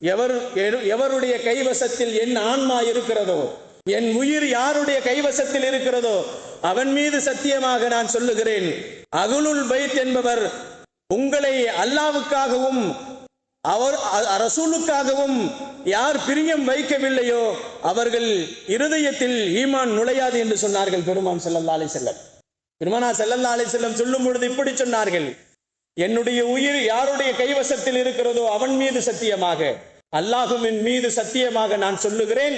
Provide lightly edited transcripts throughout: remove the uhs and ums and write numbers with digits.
எவருடைய கைவசத்தில் என் ஆன்மா இருக்கிறதோ, என் உயிர் யாருடைய கைவசத்தில் இருக்கிறதோ அவன் மீது சத்தியமாக நான் சொல்லுகிறேன், அகுலுல் பைத் என்பவர் உங்களை அல்லாவுக்காகவும் அவர் ரசூலுக்காகவும் யார் பிரியம் வைக்கவில்லையோ அவர்கள் இருதயத்தில் ஈமான் நுழையாது என்று சொன்னார்கள் பெருமான் ஸல்லல்லாஹு அலைஹி வஸல்லம். பெருமானார் ஸல்லல்லாஹு அலைஹி வஸல்லம் சொல்லும் பொழுது இப்படி சொன்னார்கள், என்னுடைய உயிர் யாருடைய கைவசத்தில் இருக்கிறதோ அவன் மீது சத்தியமாக, அல்லாஹுவின் மீது சத்தியமாக நான் சொல்லுகிறேன்,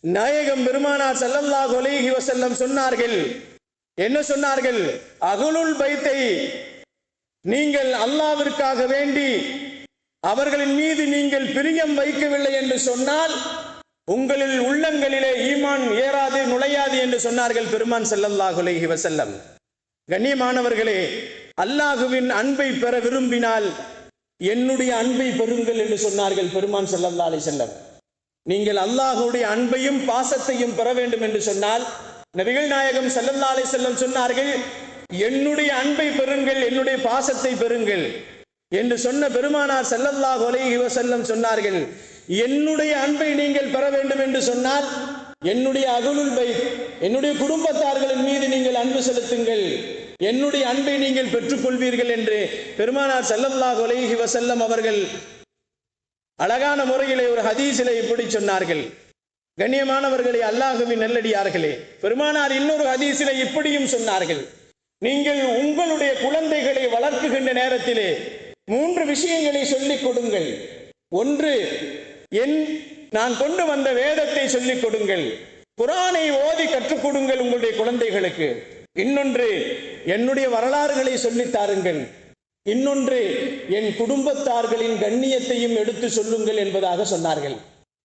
நாயகம் பெருமானார் ஸல்லல்லாஹு அலைஹி வஸல்லம் சொன்னார்கள், என்ன சொன்னார்கள், அகுலுல் பைத்தை நீங்கள் அல்லாஹ்விற்காக வேண்டி அவர்களின் மீது நீங்கள் பிரியம் வைக்கவில்லை என்று சொன்னால் உங்களில் உள்ளங்களிலே ஈமான் ஏறாது நுழையாது என்று சொன்னார்கள் பெருமான் ஸல்லல்லாஹு அலைஹி வஸல்லம். கண்ணியமானவர்களே, அல்லாஹுவின் அன்பை பெற விரும்பினால் என்னுடைய அன்பை பெறுங்கள் என்று சொன்னார்கள் பெருமான் ஸல்லல்லாஹு அலைஹி வஸல்லம். நீங்கள் அல்லாஹுடைய அன்பையும் பாசத்தையும் பெற வேண்டும் என்று சொன்னால் நபிகள் நாயகம் ஸல்லல்லாஹு அலைஹி வஸல்லம் சொன்னார்கள், என்னுடைய அன்பை பெறுங்கள், என்னுடைய பாசத்தை பெறுங்கள் என்று சொன்ன பெருமானார் ஸல்லல்லாஹு அலைஹி வஸல்லம் சொன்னார்கள், என்னுடைய அன்பை நீங்கள் பெற வேண்டும் என்று சொன்னால் என்னுடைய அகுலுல் பைத், என்னுடைய குடும்பத்தார்களின் மீது நீங்கள் அன்பு செலுத்துங்கள், என்னுடைய அன்பை நீங்கள் பெற்றுக்கொள்வீர்கள் என்று பெருமானார் ஸல்லல்லாஹு அலைஹி வஸல்லம் அவர்கள் அழகான முறையிலே ஒரு ஹதீஸிலே இப்படி சொன்னார்கள். கண்ணியமானவர்களே, அல்லாஹ்வின் நல்லடியார்களே, பெருமானார் இன்னொரு ஹதீஸிலே இப்படியும் சொன்னார்கள், நீங்கள் உங்களுடைய குழந்தைகளை வளர்க்குகின்ற நேரத்திலே 3 விஷயங்களை சொல்லிக் கொடுங்கள். ஒன்று, நான் கொண்டு வந்த வேதத்தை சொல்லிக் கொடுங்கள், குர்ஆனை ஓதி கற்றுக் கொடுங்கள் உங்களுடைய குழந்தைகளுக்கு. இன்னொன்று, என்னுடைய வரலாறுகளை சொல்லித் தாருங்கள். இன்னொன்று, என் குடும்பத்தார்களின் கண்ணியத்தையும் எடுத்து சொல்லுங்கள் என்பதாக சொன்னார்கள்.